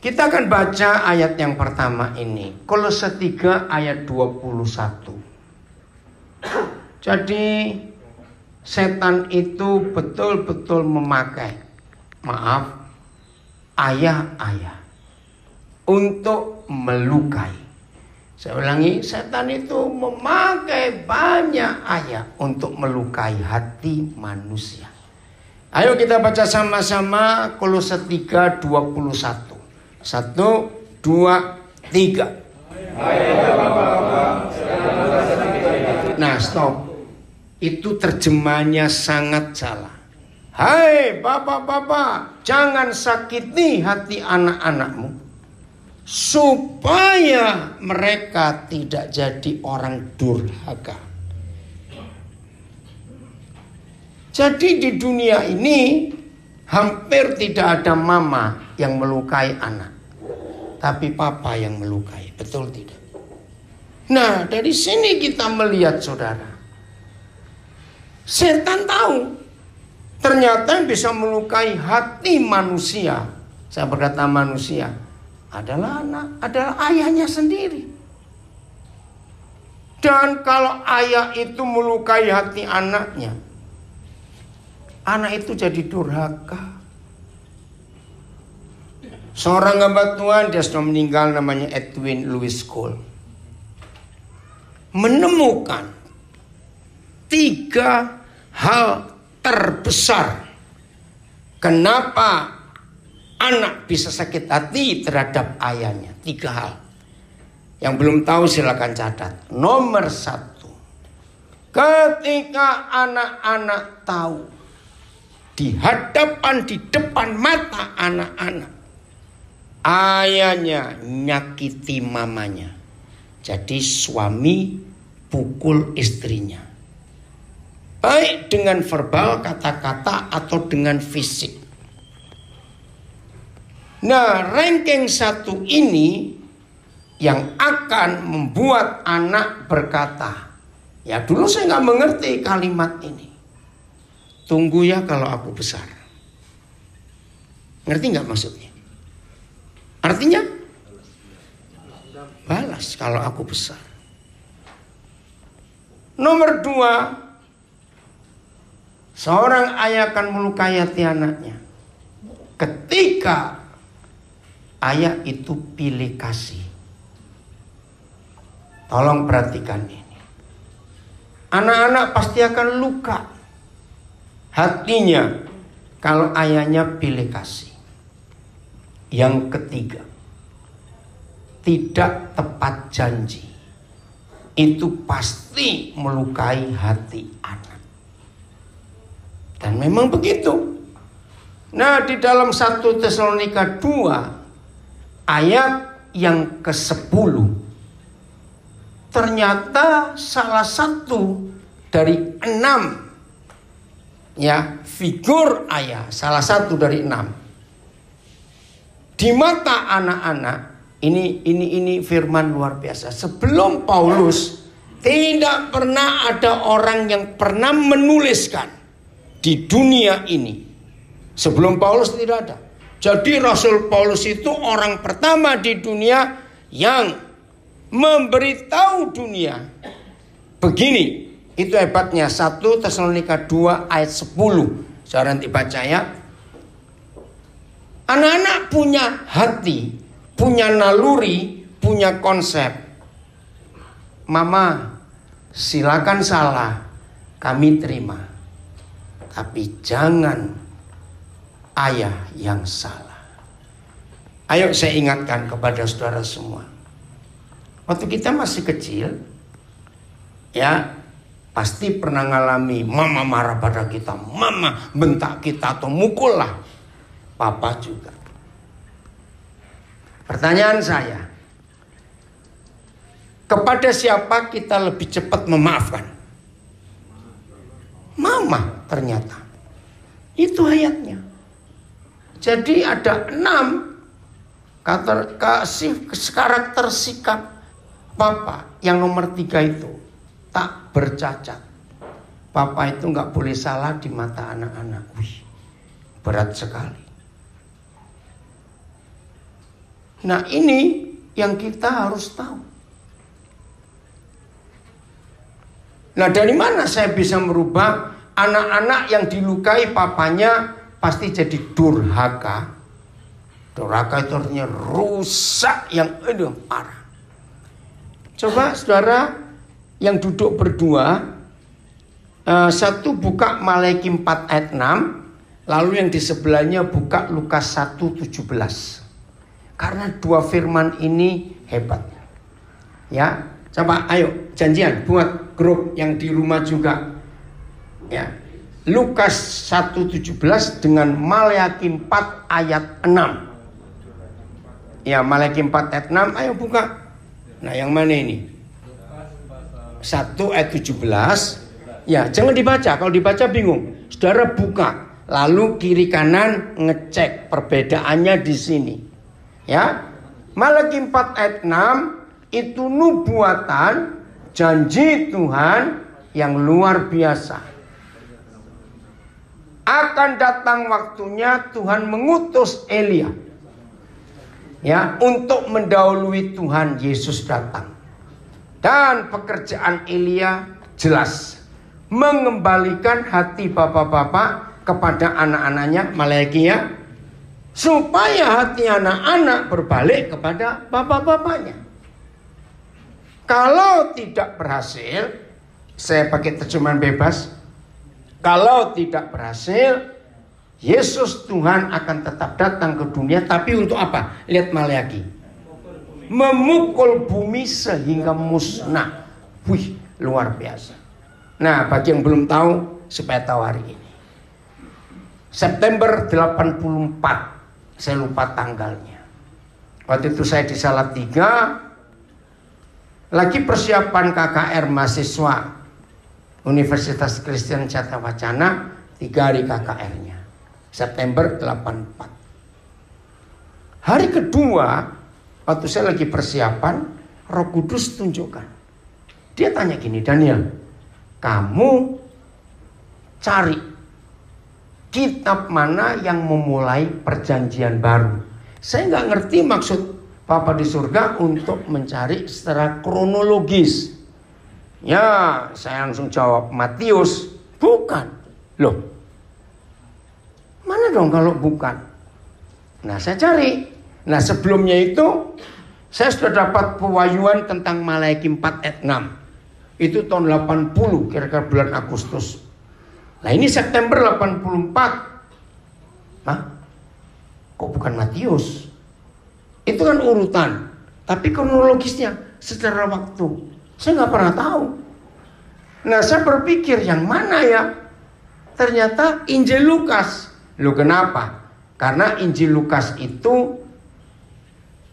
Kita akan baca ayat yang pertama ini, Kolose 3 ayat 21. Jadi setan itu betul-betul memakai, ayah-ayah untuk melukai. Saya ulangi, setan itu memakai banyak ayat untuk melukai hati manusia. Ayo kita baca sama-sama Kolose 3 21. 1, 2, 3. Nah, stop. Itu terjemahannya sangat salah. Hai bapak-bapak, jangan sakiti hati anak-anakmu, supaya mereka tidak jadi orang durhaka. Jadi di dunia ini hampir tidak ada mama yang melukai anak, tapi papa yang melukai, betul tidak? Nah, dari sini kita melihat saudara, setan tahu ternyata yang bisa melukai hati manusia. Saya berkata manusia adalah ayahnya sendiri. Dan kalau ayah itu melukai hati anaknya, anak itu jadi durhaka. Seorang hamba Tuhan, dia sudah meninggal, namanya Edwin Louis Cole, menemukan 3 hal terbesar kenapa anak bisa sakit hati terhadap ayahnya. 3 hal. Yang belum tahu silakan catat. Nomor 1, ketika anak-anak tahu di depan mata anak-anak ayahnya nyakiti mamanya, jadi suami pukul istrinya, baik dengan verbal, kata-kata, atau dengan fisik. Nah, ranking 1 ini yang akan membuat anak berkata, ya dulu saya nggak mengerti kalimat ini, tunggu ya kalau aku besar. Ngerti nggak maksudnya? Artinya balas kalau aku besar. Nomor 2, seorang ayah akan melukai hati anaknya ketika ayah itu pilih kasih. Tolong perhatikan ini. Anak-anak pasti akan luka hatinya kalau ayahnya pilih kasih. Yang ketiga, tidak tepat janji. Itu pasti melukai hati anak. Dan memang begitu. Nah, di dalam 1 Tesalonika 2 ayat yang ke-10, ternyata salah satu dari 6 figur ayah, salah satu dari 6 di mata anak-anak. Ini firman luar biasa. Sebelum Paulus tidak pernah ada orang yang pernah menuliskan di dunia ini. Sebelum Paulus tidak ada. Jadi Rasul Paulus itu orang pertama di dunia yang memberitahu dunia. Begini, itu hebatnya 1 Tesalonika 2 ayat 10. Saya nanti baca ya. Anak-anak punya hati, punya naluri, punya konsep. Mama, silakan salah, kami terima. Tapi jangan ayah yang salah. Ayo saya ingatkan kepada saudara semua. Waktu kita masih kecil, ya pasti pernah ngalami mama marah pada kita, mama bentak kita atau mukul lah. Papa juga. Pertanyaan saya, kepada siapa kita lebih cepat memaafkan? Mama ternyata. Itu ayatnya. Jadi ada 6 karakter sikap Papa. Yang nomor 3 itu tak bercacat. Papa itu gak boleh salah di mata anak-anak. Wih, berat sekali. Nah, ini yang kita harus tahu. Nah, dari mana saya bisa merubah anak-anak yang dilukai papanya pasti jadi durhaka. Durhaka itu artinya rusak yang parah. Coba saudara yang duduk berdua, satu buka Maleakhi 4 ayat 6, lalu yang di sebelahnya buka Lukas 1:17. Karena dua firman ini hebat. Ya, coba ayo janjian buat grup yang di rumah juga. Ya. Lukas 1:17 dengan Maleakhi 4 ayat 6. Ya, Maleakhi 4 ayat 6, ayo buka. Nah, yang mana ini? 1 ayat 17. Ya, jangan dibaca. Kalau dibaca bingung. Saudara buka, lalu kiri kanan ngecek perbedaannya di sini. Ya, Maleakhi 4 ayat 6 itu nubuatan janji Tuhan yang luar biasa. Akan datang waktunya Tuhan mengutus Elia, ya, untuk mendahului Tuhan Yesus datang. Dan pekerjaan Elia jelas, mengembalikan hati bapak-bapak kepada anak-anaknya, Maleakhi ya, supaya hati anak-anak berbalik kepada bapak-bapaknya. Kalau tidak berhasil, saya pakai terjemahan bebas, kalau tidak berhasil, Yesus Tuhan akan tetap datang ke dunia, tapi untuk apa? Lihat Maleakhi, memukul bumi sehingga musnah. Wih, luar biasa. Nah, bagi yang belum tahu, supaya tahu hari ini, September 84, saya lupa tanggalnya. Waktu itu saya di Salatiga, lagi persiapan KKR mahasiswa Universitas Kristen Cata Wacana, 3 hari KKR-nya. September 84. Hari kedua, waktu saya lagi persiapan, Roh Kudus tunjukkan. Dia tanya gini, Daniel, kamu cari kitab mana yang memulai perjanjian baru. Saya nggak ngerti maksud Bapa di surga untuk mencari secara kronologis. Ya, saya langsung jawab Matius. Bukan. Loh, mana dong kalau bukan? Nah, saya cari. Nah, sebelumnya itu saya sudah dapat pewahyuan tentang Maleakhi 4 ayat 6. Itu tahun 80, kira-kira bulan Agustus. Nah, ini September 84. Hah? Kok bukan Matius? Itu kan urutan. Tapi kronologisnya secara waktu saya nggak pernah tahu. Nah, saya berpikir yang mana ya? Ternyata Injil Lukas. Loh, kenapa? Karena Injil Lukas itu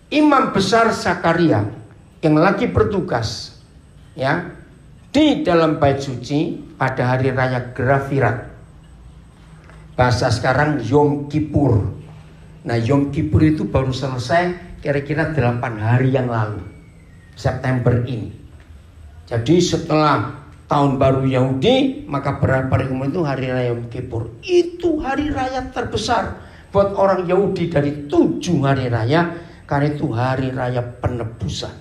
Imam Besar Zakaria yang lagi bertugas, ya, di dalam bait suci pada hari raya Grafirat. Bahasa sekarang Yom Kippur. Nah, Yom Kippur itu baru selesai kira-kira 8 hari yang lalu, September ini. Jadi setelah tahun baru Yahudi, maka berapa hari kemudian itu hari raya Yom Kippur. Itu hari raya terbesar buat orang Yahudi dari 7 hari raya, karena itu hari raya penebusan.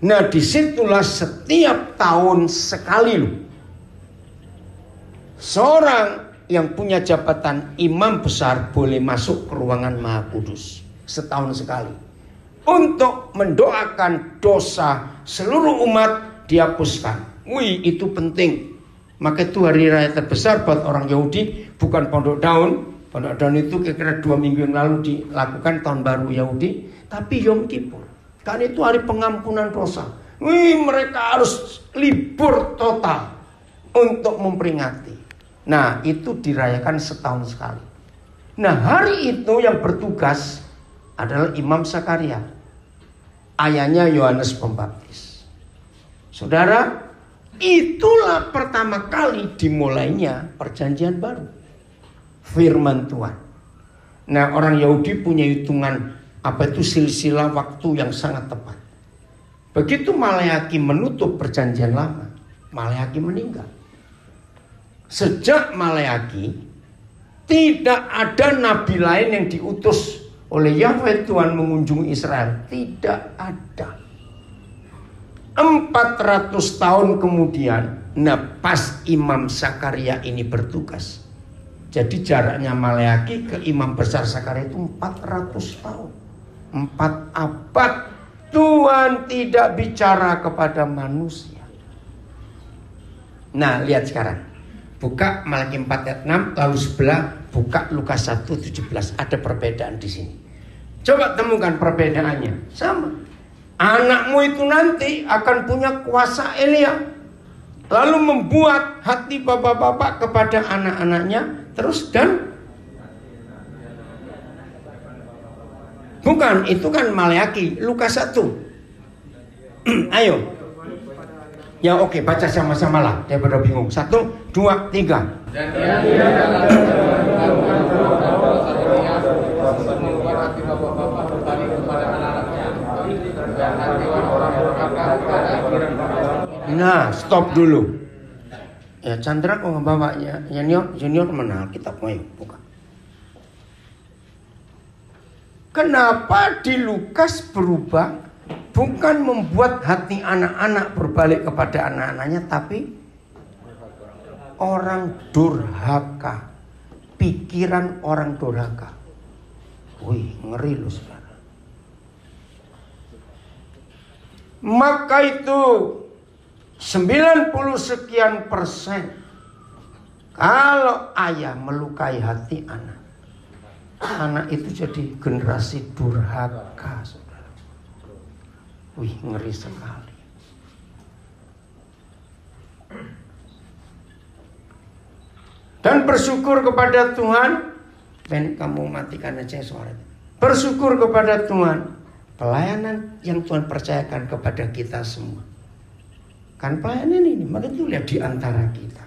Nah, disitulah setiap tahun sekali loh, seorang yang punya jabatan imam besar boleh masuk ke ruangan Maha Kudus setahun sekali untuk mendoakan dosa seluruh umat dihapuskan. Wih, itu penting. Maka itu hari raya terbesar buat orang Yahudi, bukan Pondok Daun. Pondok Daun itu kira-kira 2 minggu yang lalu dilakukan tahun baru Yahudi, tapi Yom Kippur. Karena itu hari pengampunan dosa. Wih, mereka harus libur total untuk memperingati. Nah, itu dirayakan setahun sekali. Nah, hari itu yang bertugas adalah Imam Zakaria, ayahnya Yohanes Pembaptis. Saudara, itulah pertama kali dimulainya perjanjian baru, firman Tuhan. Nah, orang Yahudi punya hitungan silsilah waktu yang sangat tepat. Begitu Maleakhi menutup perjanjian lama, Maleakhi meninggal. Sejak Maleakhi tidak ada nabi lain yang diutus oleh Yahweh Tuhan mengunjungi Israel? Tidak ada. 400 tahun kemudian, pas Imam Zakaria ini bertugas. Jadi jaraknya Maleaki ke Imam Besar Zakaria itu 400 tahun. 4 abad Tuhan tidak bicara kepada manusia. Nah, lihat sekarang. Buka Malaki 4 ayat 6, lalu sebelah buka Lukas 1:17. Ada perbedaan di sini. Coba temukan perbedaannya. Sama. Anakmu itu nanti akan punya kuasa Elia, lalu membuat hati bapak-bapak kepada anak-anaknya. Terus dan bukan, itu kan Maleaki, Lukas 1. Ayo. Ya oke, baca sama-sama lah daripada bingung. 1, 2, 3. Dan nah, stop dulu. Ya, Chandra kok ngebawanya? Junior mana Alkitabnya? Ayo, buka. Kenapa di Lukas berubah? Bukan membuat hati anak-anak berbalik kepada anak-anaknya, tapi orang durhaka. Pikiran orang durhaka. Wih, ngeri lu sekarang. Maka itu 90 sekian persen kalau ayah melukai hati anak, anak itu jadi generasi durhaka, saudara. Wih, ngeri sekali. Dan bersyukur kepada Tuhan. Ben, kamu matikan aja suara. Bersyukur kepada Tuhan, pelayanan yang Tuhan percayakan kepada kita semua. Kan pelayanan ini, maka itu lihat di antara kita.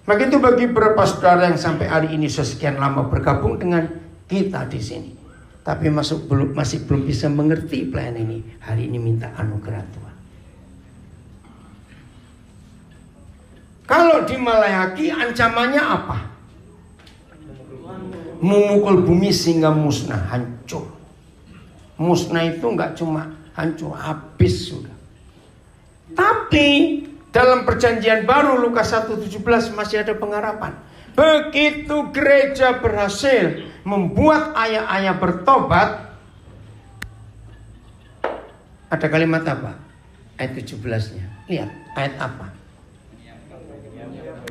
Maka itu bagi beberapa saudara yang sampai hari ini sekian lama bergabung dengan kita di sini, tapi masih belum bisa mengerti pelayanan ini. Hari ini minta anugerah Tuhan. Kalau di Maleaki ancamannya apa? Memukul bumi sehingga musnah, hancur. Musnah itu nggak cuma hancur, habis sudah. Tapi dalam perjanjian baru Lukas 1:17 masih ada pengharapan. Begitu gereja berhasil membuat ayah-ayah bertobat, ada kalimat apa? Ayat 17-nya. Lihat, ayat apa?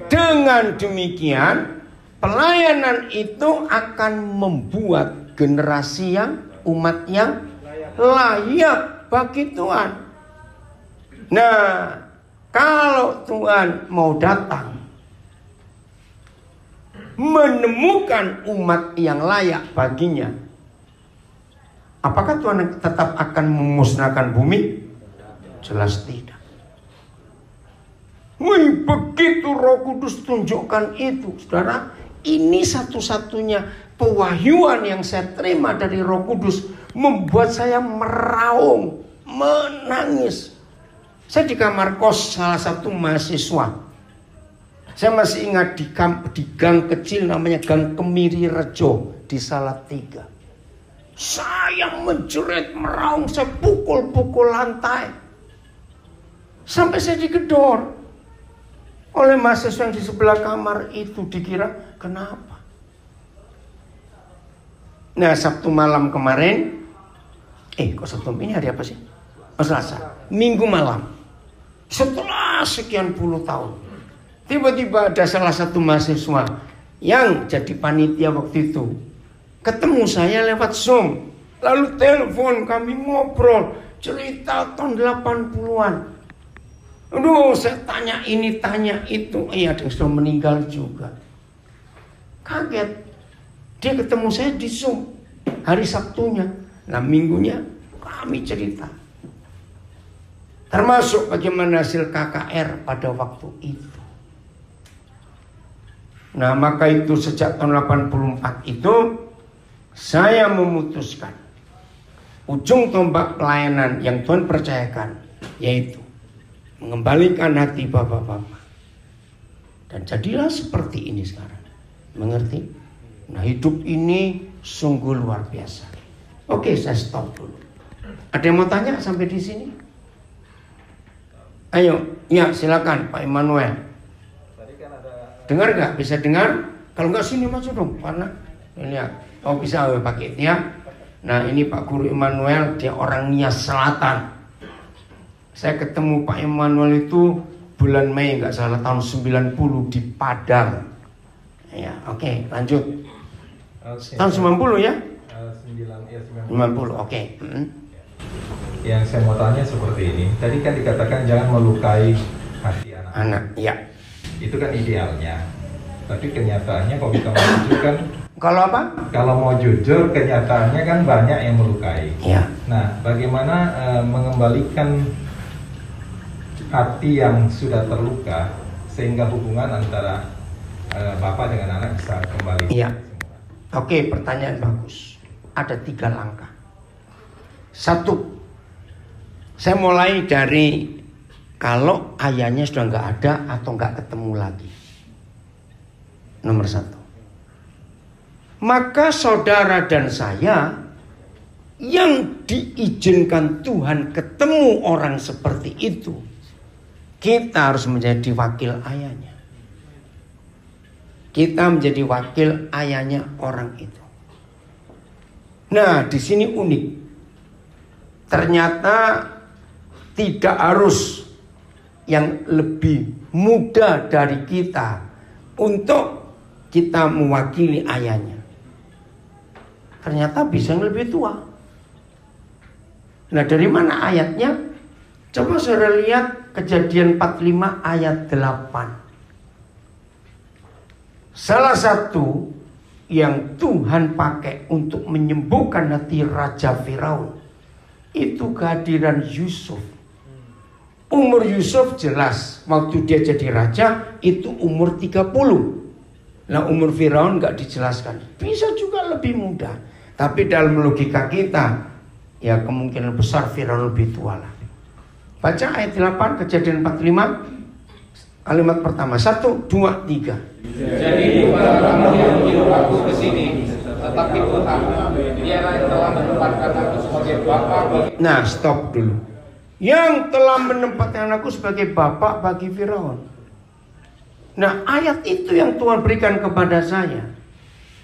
Dengan demikian, pelayanan itu akan membuat generasi yang umat yang layak bagi Tuhan. Nah, kalau Tuhan mau datang menemukan umat yang layak baginya, apakah Tuhan tetap akan memusnahkan bumi? Jelas tidak. Wih, begitu Roh Kudus tunjukkan itu, saudara, ini satu-satunya pewahyuan yang saya terima dari Roh Kudus, membuat saya meraung, menangis. Saya di kamar kos salah satu mahasiswa. Saya masih ingat di gang kecil namanya Gang Kemiri Rejo di Salatiga. Saya menjerit, meraung, saya pukul-pukul lantai. Sampai saya digedor oleh mahasiswa yang di sebelah kamar itu, dikira kenapa. Nah, Sabtu malam kemarin, kok Sabtu ini hari apa sih? Oh, Selasa, Minggu malam. Setelah sekian puluh tahun, tiba-tiba ada salah satu mahasiswa yang jadi panitia waktu itu ketemu saya lewat Zoom, lalu telepon, kami ngobrol cerita tahun 80-an. Aduh, saya tanya ini, tanya itu. Ada yang sudah meninggal juga. Kaget. Dia ketemu saya di Zoom hari Sabtunya. Nah, Minggunya kami cerita. Termasuk bagaimana hasil KKR pada waktu itu. Nah, maka itu sejak tahun 84 itu saya memutuskan ujung tombak pelayanan yang Tuhan percayakan, yaitu mengembalikan hati bapak-bapak. Dan jadilah seperti ini sekarang. Mengerti? Nah, hidup ini sungguh luar biasa. Oke, saya stop dulu. Ada yang mau tanya sampai di sini? Ayo, ya silakan Pak Immanuel. Tadi kan ada... Dengar nggak? Bisa dengar? Kalau nggak sini masuk dong, karena ini ya. Oh bisa pakai tiap. Nah ini Pak Guru Immanuel, dia orang Nias Selatan. Saya ketemu Pak Immanuel itu bulan Mei nggak salah tahun 90 di Padang. Ya, oke, lanjut. Tahun 90 ya? 90, oke. Yang saya mau tanya seperti ini. Tadi kan dikatakan jangan melukai hati anak. Ya. Itu kan idealnya. Tapi kenyataannya kalau kita mau jujur kan. Kalau apa? Kalau mau jujur kenyataannya kan banyak yang melukai. Ya. Nah, bagaimana mengembalikan hati yang sudah terluka sehingga hubungan antara bapak dengan anak bisa kembali? Iya. Oke, pertanyaan bagus. Ada 3 langkah. 1, saya mulai dari kalau ayahnya sudah nggak ada atau nggak ketemu lagi. Nomor 1. Maka saudara dan saya yang diizinkan Tuhan ketemu orang seperti itu, kita harus menjadi wakil ayahnya. Kita menjadi wakil ayahnya orang itu. Nah, di sini unik. Ternyata tidak harus yang lebih muda dari kita untuk kita mewakili ayahnya. Ternyata bisa yang lebih tua. Nah, dari mana ayatnya? Coba saudara lihat Kejadian 45 ayat 8. Salah satu yang Tuhan pakai untuk menyembuhkan hati Raja Firaun itu kehadiran Yusuf. Umur Yusuf jelas waktu dia jadi raja itu umur 30. Nah umur Firaun gak dijelaskan. Bisa juga lebih muda. Tapi dalam logika kita ya kemungkinan besar Firaun lebih tua lah. Baca ayat 8 Kejadian 45. Kalimat pertama 1, 2, 3. Jadi bukan kamu yang menyuruh aku ke sini, tetapi Tuhan, Dialah yang telah menempatkan aku sebagai bapak bagi... Nah, stop dulu. Yang telah menempatkan aku sebagai bapak bagi Firaun. Nah, ayat itu yang Tuhan berikan kepada saya.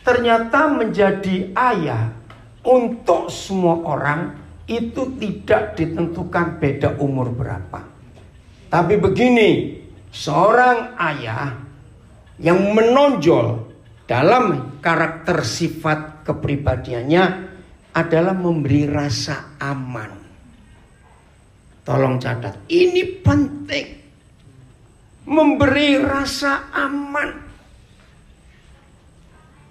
Ternyata menjadi ayah untuk semua orang itu tidak ditentukan beda umur berapa. Tapi begini, seorang ayah yang menonjol dalam karakter sifat kepribadiannya adalah memberi rasa aman. Tolong catat, ini penting. Memberi rasa aman.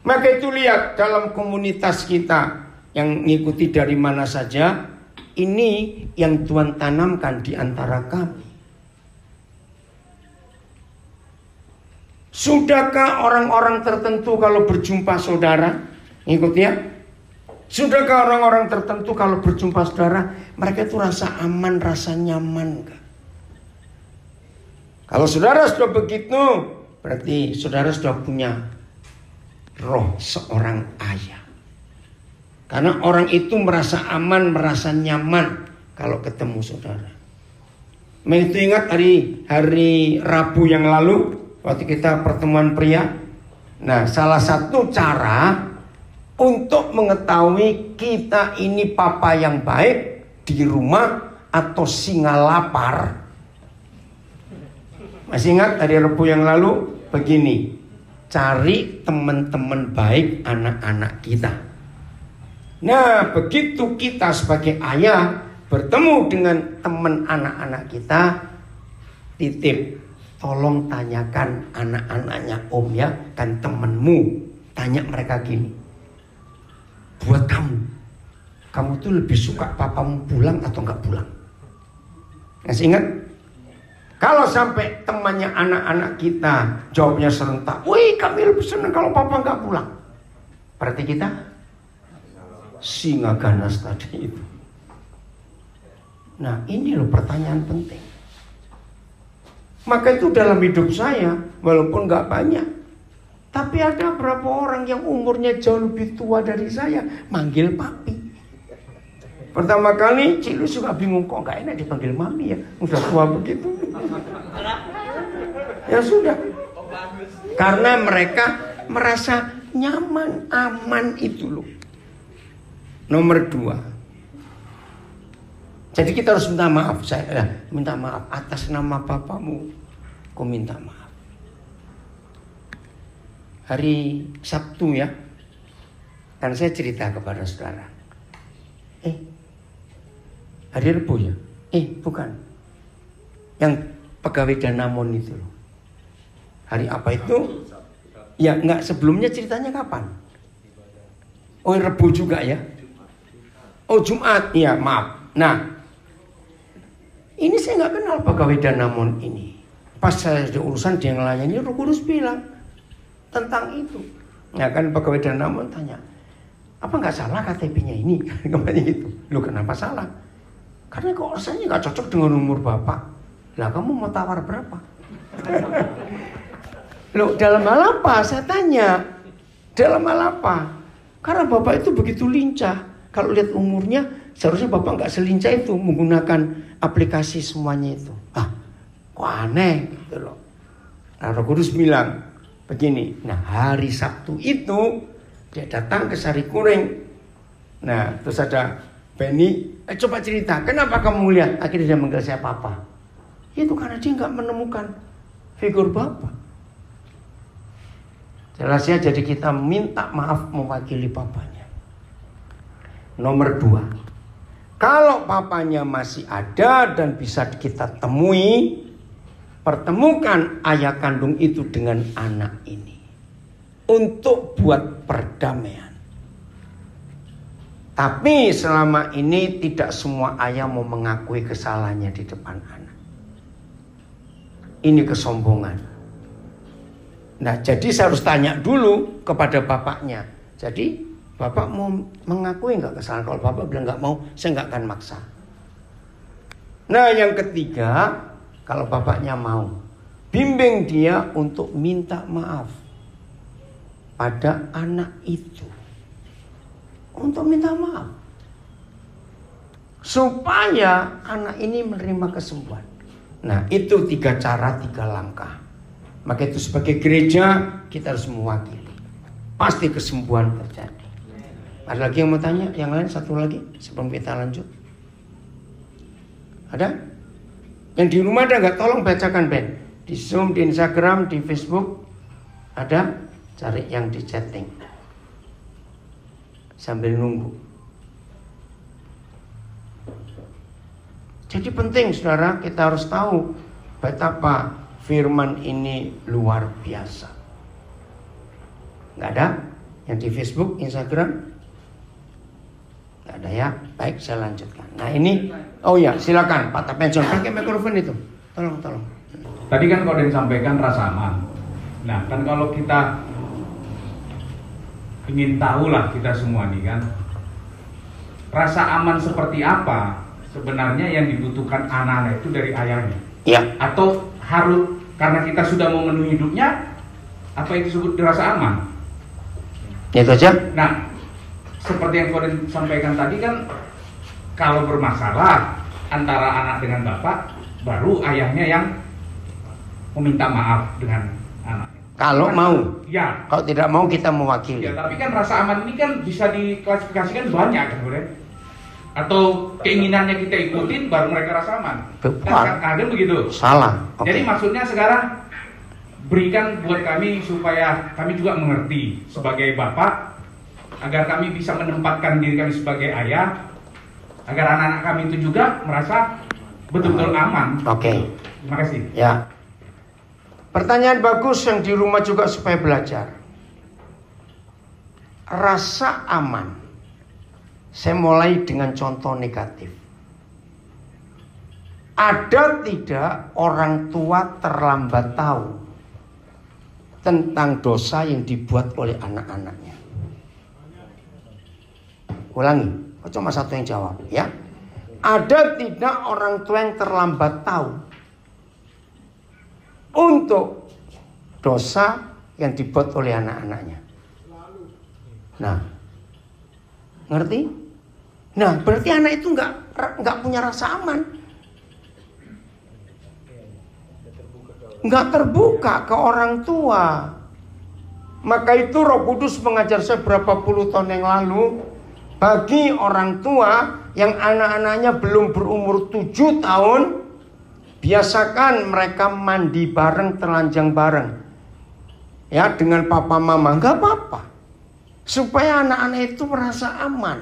Maka itu lihat dalam komunitas kita yang ngikuti dari mana saja, ini yang Tuhan tanamkan di antara kami. Sudahkah orang-orang tertentu kalau berjumpa saudara, ngikut ya? Sudahkah orang-orang tertentu kalau berjumpa saudara, mereka itu rasa aman, rasa nyaman gak? Kalau saudara sudah begitu, berarti saudara sudah punya roh seorang ayah. Karena orang itu merasa aman, merasa nyaman kalau ketemu saudara. Itu ingat hari Rabu yang lalu, waktu kita pertemuan pria. Nah, salah satu cara untuk mengetahui kita ini papa yang baik di rumah atau singa lapar. Masih ingat hari Rabu yang lalu? Begini, cari teman-teman baik anak-anak kita. Nah, begitu kita sebagai ayah bertemu dengan teman anak-anak kita, titip, tolong tanyakan anak-anaknya om ya, kan temenmu. Tanya mereka gini, buat kamu tuh lebih suka papamu pulang atau nggak pulang? Masih ingat? Kalau sampai temannya anak-anak kita jawabnya serentak, wih kami lebih senang kalau papa nggak pulang. Berarti kita singa ganas tadi itu. Nah ini loh pertanyaan penting. Maka itu dalam hidup saya, walaupun gak banyak, tapi ada berapa orang yang umurnya jauh lebih tua dari saya, manggil papi. Pertama kali Cilu suka bingung, kok gak enak dipanggil mami ya, udah tua begitu. Ya sudah, karena mereka merasa nyaman, aman itu loh. Nomor 2, jadi kita harus minta maaf. Minta maaf atas nama bapakmu. Kau minta maaf. Hari Sabtu ya, kan saya cerita kepada saudara. Hari Rabu ya? Bukan. Yang pegawai Danamon itu loh. Hari apa itu? Ya enggak, sebelumnya ceritanya kapan? Rabu juga ya? Jumat, ya maaf. Nah, ini saya nggak kenal pegawai Danamon ini. Pas saya ada urusan dia ngelayani, Roh Kudus bilang tentang itu. Ya kan pegawai Danamon tanya, apa nggak salah KTP-nya ini? Kembali gitu. Loh kenapa salah? Karena kok rasanya nggak cocok dengan umur bapak. Lah kamu mau tawar berapa? Loh dalam hal apa? Saya tanya. Dalam hal apa? Karena bapak itu begitu lincah. Kalau lihat umurnya, seharusnya bapak nggak selincah itu menggunakan aplikasi semuanya itu. Kok aneh gitu loh. Nah, Roh Kudus bilang begini. Nah, hari Sabtu itu dia datang ke Sarikuring. Nah, terus ada Benny, coba cerita, kenapa kamu lihat? Akhirnya dia manggil saya papa. Itu karena dia nggak menemukan figur bapak. Jelasnya jadi kita minta maaf mewakili papanya. Nomor 2, kalau papanya masih ada dan bisa kita temui, pertemukan ayah kandung itu dengan anak ini untuk buat perdamaian. Tapi selama ini tidak semua ayah mau mengakui kesalahannya di depan anak. Ini kesombongan. Nah, jadi saya harus tanya dulu kepada bapaknya. Jadi bapak mau mengakui nggak kesalahan? Kalau bapak bilang nggak mau, saya nggak akan maksa. Nah, yang ketiga, kalau bapaknya mau, bimbing dia untuk minta maaf pada anak itu. Untuk minta maaf. Supaya anak ini menerima kesembuhan. Nah, itu 3 cara, 3 langkah. Maka itu sebagai gereja kita harus mewakili. Pasti kesembuhan terjadi. Ada lagi yang mau tanya? Yang lain satu lagi sebelum kita lanjut. Ada? Yang di rumah ada nggak? Tolong bacakan Ben. Di Zoom, di Instagram, di Facebook ada. Cari yang di chatting sambil nunggu. Jadi penting saudara, kita harus tahu betapa firman ini luar biasa. Nggak ada? Yang di Facebook, Instagram? Nggak ada ya? Baik, saya lanjutkan. Nah ini, silakan Pak Tapenson, pakai mikrofon itu. Tolong. Tadi kan kau yang sampaikan rasa aman. Nah kan kalau kita ingin tahu lah kita semua nih kan, rasa aman seperti apa sebenarnya yang dibutuhkan anak-anak itu dari ayahnya? Ya. Atau harus karena kita sudah memenuhi hidupnya, apa itu disebut rasa aman? Itu aja. Nah, seperti yang kau sampaikan tadi kan, kalau bermasalah antara anak dengan bapak, baru ayahnya yang meminta maaf dengan anak. Kalau mau, ya. Kalau tidak mau kita mewakili. Ya, tapi kan rasa aman ini kan bisa diklasifikasikan banyak kan, boleh? Atau keinginannya kita ikutin baru mereka rasa aman. Kan kadang begitu. Salah. Okay. Jadi maksudnya sekarang berikan buat kami supaya kami juga mengerti sebagai bapak, agar kami bisa menempatkan diri kami sebagai ayah, agar anak-anak kami itu juga merasa betul-betul aman. Oke. Terima kasih. Ya. Pertanyaan bagus yang di rumah juga supaya belajar. Rasa aman. Saya mulai dengan contoh negatif. Ada tidak orang tua terlambat tahu tentang dosa yang dibuat oleh anak-anaknya? Ulangi, cuma satu yang jawab ya. Ada tidak orang tua yang terlambat tahu untuk dosa yang dibuat oleh anak-anaknya? Nah, ngerti? Nah, berarti anak itu nggak punya rasa aman, nggak terbuka ke orang tua. Maka itu Roh Kudus mengajar saya berapa puluh tahun yang lalu, bagi orang tua yang anak-anaknya belum berumur 7 tahun, biasakan mereka mandi bareng, telanjang bareng, ya, dengan papa mama, nggak apa-apa, supaya anak-anak itu merasa aman.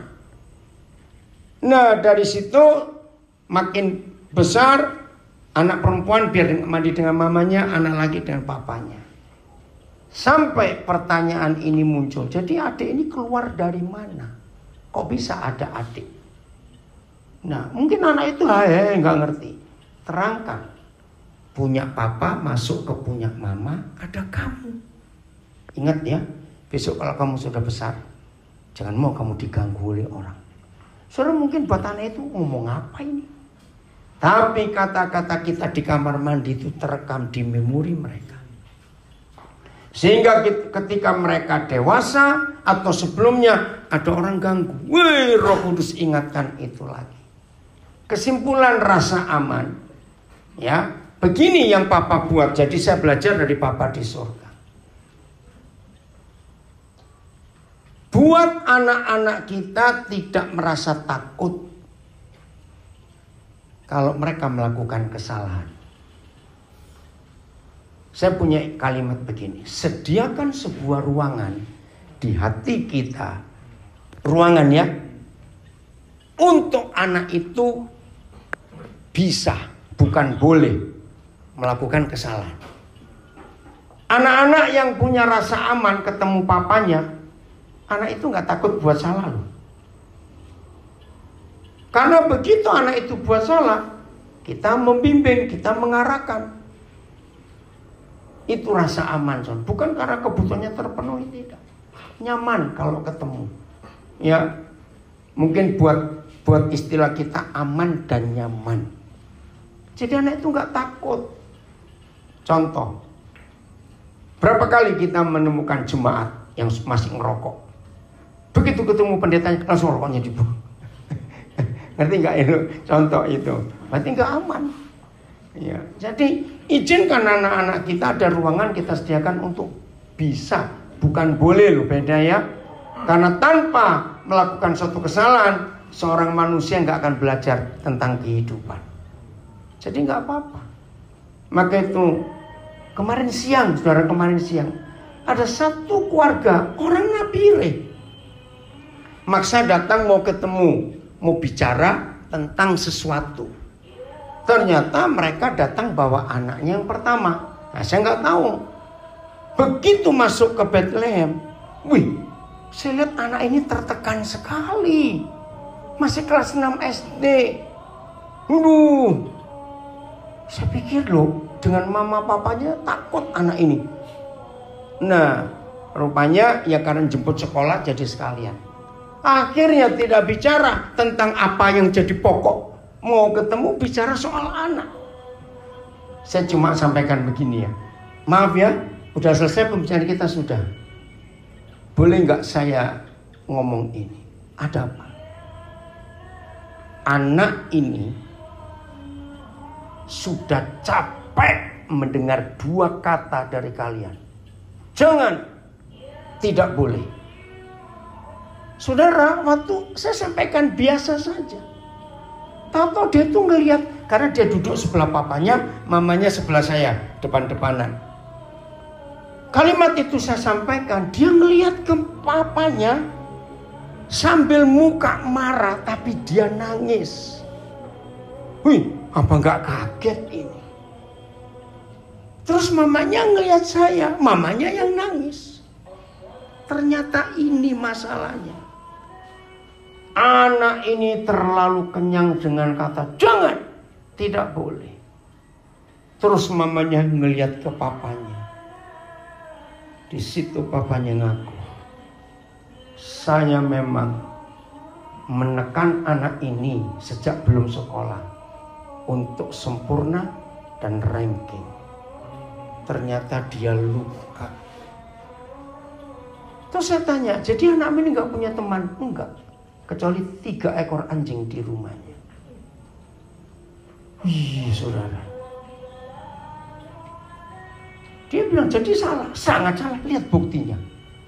Nah, dari situ makin besar, anak perempuan biar mandi dengan mamanya, anak laki dengan papanya. Sampai pertanyaan ini muncul, jadi adik ini keluar dari mana? Kok bisa ada adik? Nah, mungkin anak itu nggak ngerti. Terangkan, punya papa masuk ke punya mama, ada kamu. Ingat ya, besok kalau kamu sudah besar, jangan mau kamu diganggu oleh orang. Saudara, mungkin buat anak itu ngomong apa ini? Tapi kata-kata kita di kamar mandi itu terekam di memori mereka. Sehingga ketika mereka dewasa atau sebelumnya ada orang ganggu, Roh Kudus ingatkan itu lagi. Kesimpulan rasa aman, ya, begini yang Papa buat. Jadi saya belajar dari Papa di surga. Buat anak-anak kita tidak merasa takut kalau mereka melakukan kesalahan. Saya punya kalimat begini, sediakan sebuah ruangan di hati kita, ruangan ya, untuk anak itu bisa, bukan boleh melakukan kesalahan. Anak-anak yang punya rasa aman ketemu papanya, anak itu nggak takut buat salah loh. Karena begitu anak itu buat salah, kita membimbing, kita mengarahkan. Itu rasa aman, son. Bukan karena kebutuhannya terpenuhi, tidak. Nyaman kalau ketemu. Ya, mungkin buat istilah kita aman dan nyaman. Jadi anak itu nggak takut. Contoh, berapa kali kita menemukan jemaat yang masih ngerokok? Begitu ketemu pendetanya langsung rokoknya dibuang. Ngerti nggak itu? Contoh itu, berarti nggak aman. Ya, jadi izinkan anak-anak kita ada ruangan kita sediakan untuk bisa, bukan boleh loh, beda ya. Karena tanpa melakukan suatu kesalahan, seorang manusia nggak akan belajar tentang kehidupan. Jadi nggak apa-apa. Maka itu kemarin siang, saudara, kemarin siang ada satu keluarga orang Nabire maksa datang mau ketemu, mau bicara tentang sesuatu. Ternyata mereka datang bawa anaknya yang pertama. Nah, saya nggak tahu. Begitu masuk ke Bethlehem, saya lihat anak ini tertekan sekali. Masih kelas 6 SD. Saya pikir loh, dengan mama papanya takut anak ini. Nah, rupanya ya karena jemput sekolah jadi sekalian. Akhirnya tidak bicara tentang apa yang jadi pokok. Mau ketemu bicara soal anak. Saya cuma sampaikan begini ya. Maaf ya, udah selesai pembicaraan kita sudah. Boleh nggak saya ngomong ini? Ada apa? Anak ini sudah capek mendengar 2 kata dari kalian. Jangan, tidak boleh. Saudara, waktu saya sampaikan biasa saja. Tahu dia tuh ngelihat, karena dia duduk sebelah papanya, mamanya sebelah saya, depan-depanan. Kalimat itu saya sampaikan, dia ngelihat ke papanya sambil muka marah, tapi dia nangis. Apa nggak kaget ini? Terus mamanya ngelihat saya, mamanya yang nangis. Ternyata ini masalahnya. Anak ini terlalu kenyang dengan kata jangan, tidak boleh. Terus mamanya ngelihat ke papanya. Di situ papanya ngaku, saya memang menekan anak ini sejak belum sekolah untuk sempurna dan ranking. Ternyata dia luka. Terus saya tanya, jadi anak ini gak punya teman? Enggak. kecuali 3 ekor anjing di rumahnya. Ih, saudara. Dia bilang jadi salah, sangat salah. Lihat buktinya.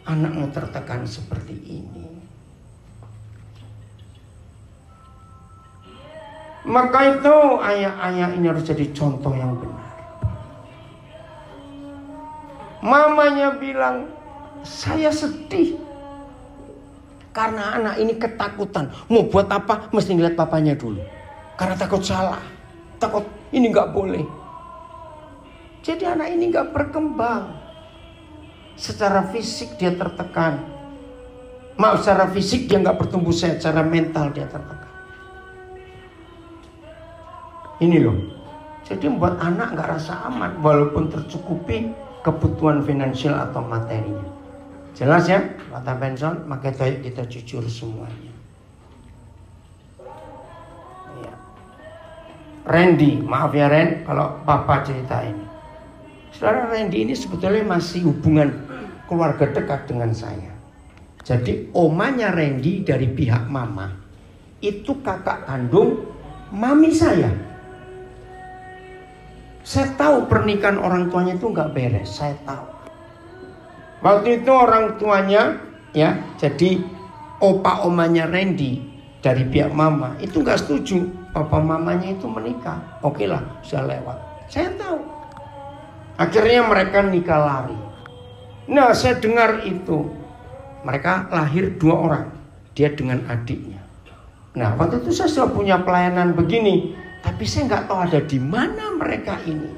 Anaknya tertekan seperti ini. Maka itu ayah-ayah ini harus jadi contoh yang benar. Mamanya bilang, saya sedih karena anak ini ketakutan. Mau buat apa? Mesti ngeliat papanya dulu. Karena takut salah, takut ini nggak boleh. Jadi anak ini nggak berkembang. Secara fisik dia tertekan. Maaf, secara fisik dia nggak bertumbuh sehat. Secara mental dia tertekan. Ini loh. Jadi membuat anak nggak rasa aman walaupun tercukupi kebutuhan finansial atau materinya. Jelas ya, kata Benson. Maka itu kita jujur semuanya. Ya. Randy, maaf ya Ren, kalau papa cerita ini. Saudara, Randy ini sebetulnya masih hubungan keluarga dekat dengan saya. Jadi omanya Randy dari pihak mama itu kakak kandung mami saya. Saya tahu pernikahan orang tuanya itu nggak beres, saya tahu. Waktu itu orang tuanya ya, jadi opa omanya Randy dari pihak mama itu nggak setuju papa mamanya itu menikah. Oke lah, sudah lewat. Saya tahu. Akhirnya mereka nikah lari. Nah, saya dengar itu mereka lahir 2 orang, dia dengan adiknya. Nah, waktu itu saya sudah punya pelayanan begini. Tapi saya nggak tahu ada di mana mereka ini.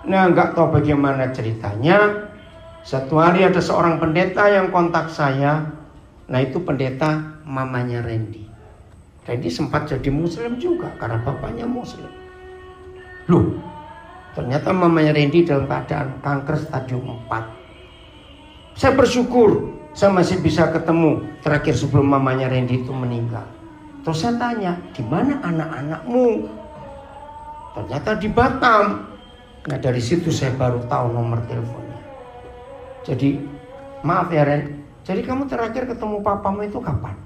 Nah, nggak tahu bagaimana ceritanya. Satu hari ada seorang pendeta yang kontak saya. Nah, itu pendeta mamanya Randy. Randy sempat jadi muslim juga karena bapaknya muslim. Loh, ternyata mamanya Randy dalam keadaan kanker stadium 4. Saya bersyukur saya masih bisa ketemu terakhir sebelum mamanya Randy itu meninggal. Terus saya tanya, di mana anak-anakmu? Ternyata di Batam. Nah, dari situ saya baru tahu nomor teleponnya. Jadi, maaf ya Ren, jadi kamu terakhir ketemu papamu itu kapan?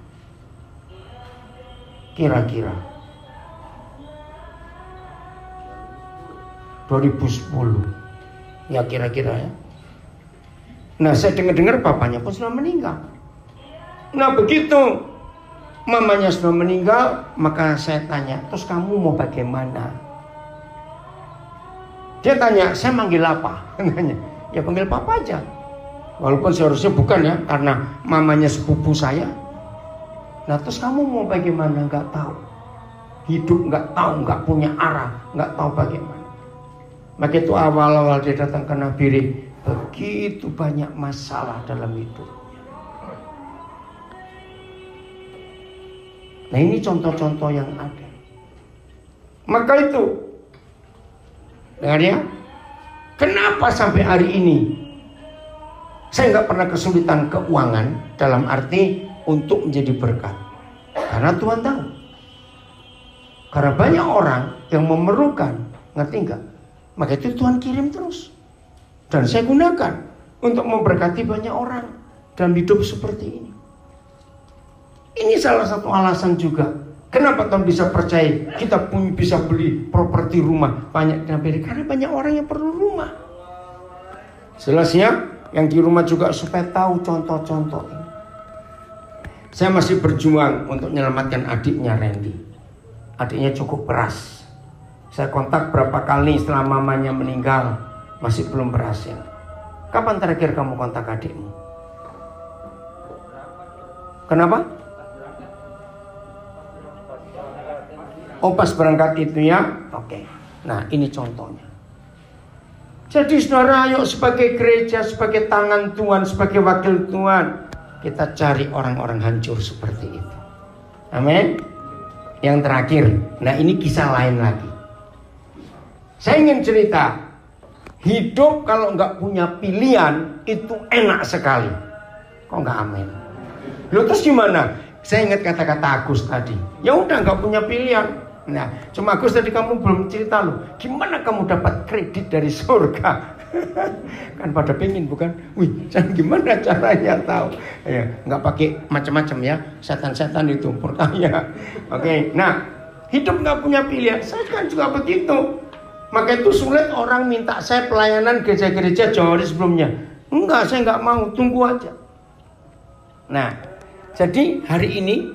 Kira-kira 2010. Ya kira-kira ya. Nah, saya dengar-dengar papanya pun sudah meninggal. Nah, begitu mamanya sudah meninggal, maka saya tanya, terus kamu mau bagaimana? Dia tanya, saya manggil apa? Ya panggil papa aja. Walaupun seharusnya bukan ya, karena mamanya sepupu saya. Nah, terus kamu mau bagaimana? Nggak tahu. Hidup nggak tahu, nggak punya arah, nggak tahu bagaimana. Maka itu awal-awal dia datang ke Nabire, begitu banyak masalah dalam hidup. Nah, ini contoh-contoh yang ada. Maka itu, dengar ya, kenapa sampai hari ini saya nggak pernah kesulitan keuangan dalam arti untuk menjadi berkat? Karena Tuhan tahu. Karena banyak orang yang memerlukan, ngerti nggak? Maka itu Tuhan kirim terus. Dan saya gunakan untuk memberkati banyak orang dalam hidup seperti ini. Ini salah satu alasan juga kenapa Tuhan bisa percaya kita pun bisa beli properti rumah banyak di Amerika, karena banyak orang yang perlu rumah. Jelasnya yang di rumah juga supaya tahu contoh-contoh ini. Saya masih berjuang untuk menyelamatkan adiknya Randy. Adiknya cukup keras. Saya kontak berapa kali setelah mamanya meninggal, masih belum berhasil. Kapan terakhir kamu kontak adikmu? Kenapa? Oh, pas berangkat itu ya. Oke. Nah, ini contohnya. Jadi saudara, ayo sebagai gereja, sebagai tangan Tuhan, sebagai wakil Tuhan, kita cari orang-orang hancur seperti itu. Amin. Yang terakhir, nah ini kisah lain lagi. Saya ingin cerita, hidup kalau nggak punya pilihan itu enak sekali. Kok nggak amin? Loh, terus gimana? Saya ingat kata-kata Agus tadi. Ya udah, nggak punya pilihan. Nah, cuma Agus tadi kamu belum cerita loh. Gimana kamu dapat kredit dari surga? Kan pada pengen bukan? Wih, gimana caranya tahu? Ya, nggak pakai macam-macam ya, setan-setan itu perkaya. Oke, nah hidup nggak punya pilihan. Saya kan juga begitu. Maka itu sulit orang minta saya pelayanan gereja-gereja jauh hari sebelumnya. Enggak, saya nggak mau, tunggu aja. Nah, jadi hari ini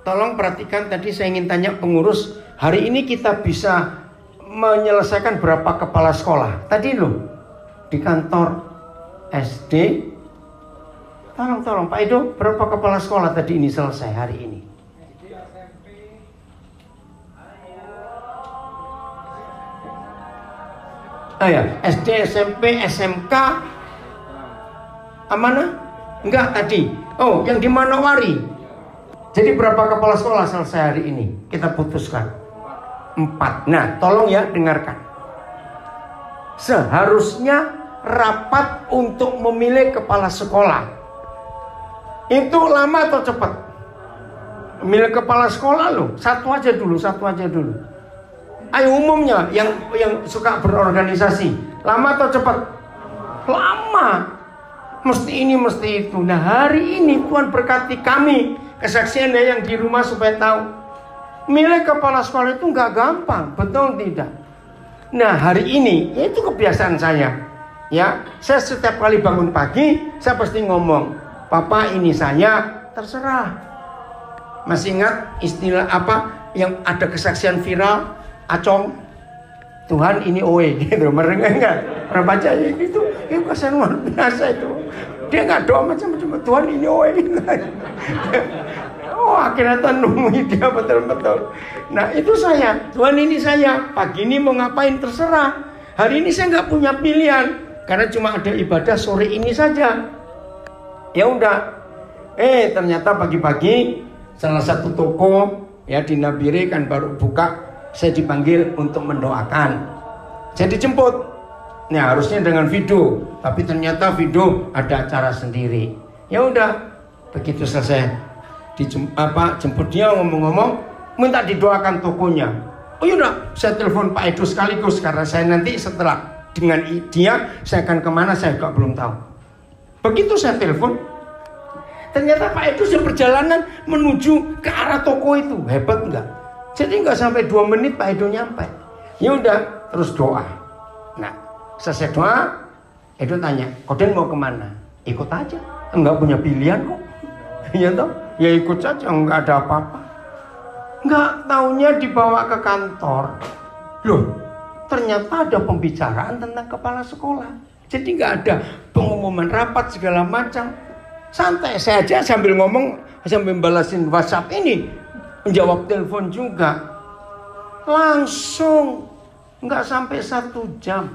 tolong perhatikan, tadi saya ingin tanya pengurus, hari ini kita bisa menyelesaikan berapa kepala sekolah? Tadi loh, di kantor SD, tolong Pak Edo, berapa kepala sekolah tadi ini selesai hari ini? Oh ya, SD, SMP, SMK, mana? Enggak tadi. Oh, yang di Manowari. Jadi berapa kepala sekolah selesai hari ini? Kita putuskan 4. Nah, tolong ya dengarkan. Seharusnya rapat untuk memilih kepala sekolah itu lama atau cepat? Memilih kepala sekolah loh, satu aja dulu. Ayo umumnya yang suka berorganisasi, lama atau cepat? Lama. Mesti ini, mesti itu. Nah, hari ini Tuhan berkati kami, kesaksiannya yang di rumah supaya tahu. Milih kepala sekolah itu nggak gampang, betul tidak? Nah, hari ini, ya itu kebiasaan saya. Ya, saya setiap kali bangun pagi, saya pasti ngomong, Papa ini saya, terserah. Masih ingat istilah apa yang ada kesaksian viral? Acong, Tuhan ini oe, gitu, merengah enggak? Pernah baca ya gitu? Itu kesan luar biasa itu. Dia nggak doa macam-macam, Tuhan ini oe. Oh, akhirnya Tuhan nemui dia betul-betul. Nah, itu saya, Tuhan ini saya. Pagi ini mau ngapain terserah. Hari ini saya nggak punya pilihan karena cuma ada ibadah sore ini saja. Ya udah. Ternyata pagi-pagi salah satu toko ya di Nabire kan baru buka. Saya dipanggil untuk mendoakan. Saya dijemput. Nah, harusnya dengan video, tapi ternyata video ada acara sendiri. Ya udah, begitu selesai jemput dia ngomong-ngomong, minta didoakan tokonya. Oh yaudah, saya telepon Pak Edo sekaligus karena saya nanti setelah dengan dia saya akan kemana saya juga belum tahu. Begitu saya telepon, ternyata Pak Edo sudah perjalanan menuju ke arah toko itu. Hebat enggak? Jadi nggak sampai 2 menit Pak Edo nyampe. Ya udah, terus doa. Nah, selesai doa, Edo tanya, Koden mau kemana? Ikut aja, enggak punya pilihan kok. Ya toh, ya ikut saja, enggak ada apa-apa. Enggak taunya dibawa ke kantor. Loh, ternyata ada pembicaraan tentang kepala sekolah. Jadi nggak ada pengumuman rapat segala macam. Santai saja sambil ngomong, sambil balasin WhatsApp ini. Menjawab telepon juga. Langsung nggak sampai 1 jam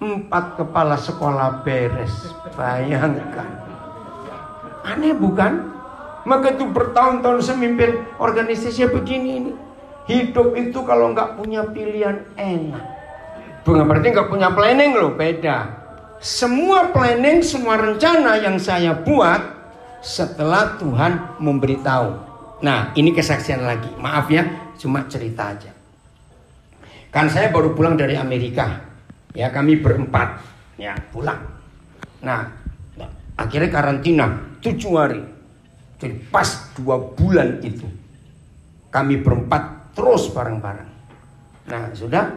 4 kepala sekolah beres. Bayangkan. Aneh bukan? Maka itu bertahun-tahun saya mimpin organisasi begini ini. Hidup itu kalau nggak punya pilihan enak. Bukan berarti nggak punya planning loh, beda. Semua planning, semua rencana yang saya buat setelah Tuhan memberitahu. Nah, ini kesaksian lagi. Maaf ya, cuma cerita aja. Kan saya baru pulang dari Amerika. Ya, kami berempat. Ya, pulang. Nah, akhirnya karantina 7 hari. Jadi pas 2 bulan itu. Kami berempat terus bareng-bareng. Nah, sudah.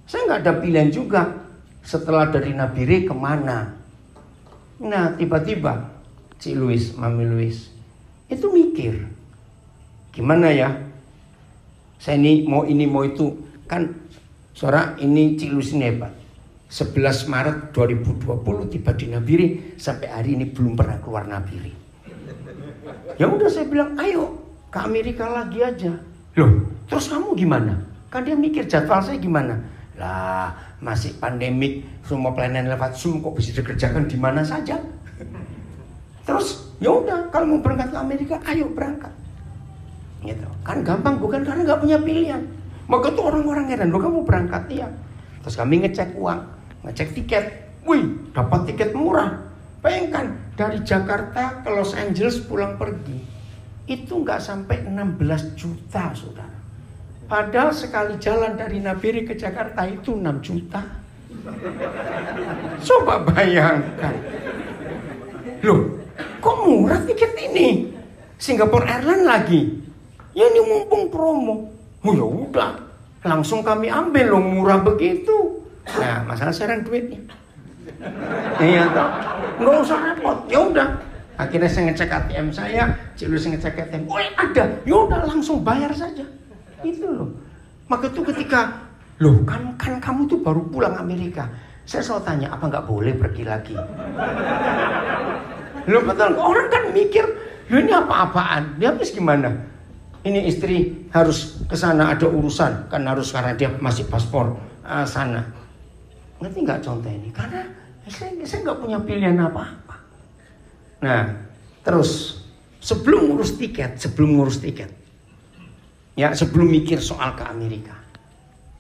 Saya nggak ada pilihan juga. Setelah dari Nabire kemana? Nah, tiba-tiba Cik Louis, Mami Louis, itu mikir. Gimana ya? Saya ini mau itu. Kan saudara ini Cik Louis ini hebat. 11 Maret 2020 tiba di Nabire. Sampai hari ini belum pernah keluar Nabire. Ya udah saya bilang, ayo ke Amerika lagi aja. Loh, terus kamu gimana? Kan dia mikir jadwal saya gimana. Lah, masih pandemik, semua pelayanan lewat Zoom kok bisa dikerjakan di mana saja. Terus, ya udah kalau mau berangkat ke Amerika, ayo berangkat. Gitu. Kan gampang bukan, karena nggak punya pilihan. Maka tuh orang-orang heran, loh kamu berangkat ya. Terus kami ngecek uang, ngecek tiket. Wih, dapat tiket murah. Bayangkan dari Jakarta ke Los Angeles pulang pergi itu nggak sampai 16 juta, saudara. Padahal sekali jalan dari Nabire ke Jakarta itu 6 juta. Coba bayangkan. Loh, kok murah tiket ini? Singapore Airlines lagi. Ya ini mumpung promo. Oh ya udah, langsung kami ambil loh, murah begitu. Nah, masalah sekarang duitnya. Iya toh, nggak usah repot. Ya udah. Akhirnya saya ngecek ATM saya, Cik Luis ngecek ATM. Oh ada, ya udah langsung bayar saja. Itu loh. Maka itu ketika, loh kan kamu tuh baru pulang Amerika. Saya selalu tanya, apa nggak boleh pergi lagi? Loh betul, orang kan mikir, loh ini apa-apaan? Dia habis gimana? Ini istri harus ke sana ada urusan, kan harus karena dia masih paspor sana. Ngerti nggak contoh ini? Karena saya nggak punya pilihan apa-apa. Nah, terus sebelum ngurus tiket, ya sebelum mikir soal ke Amerika,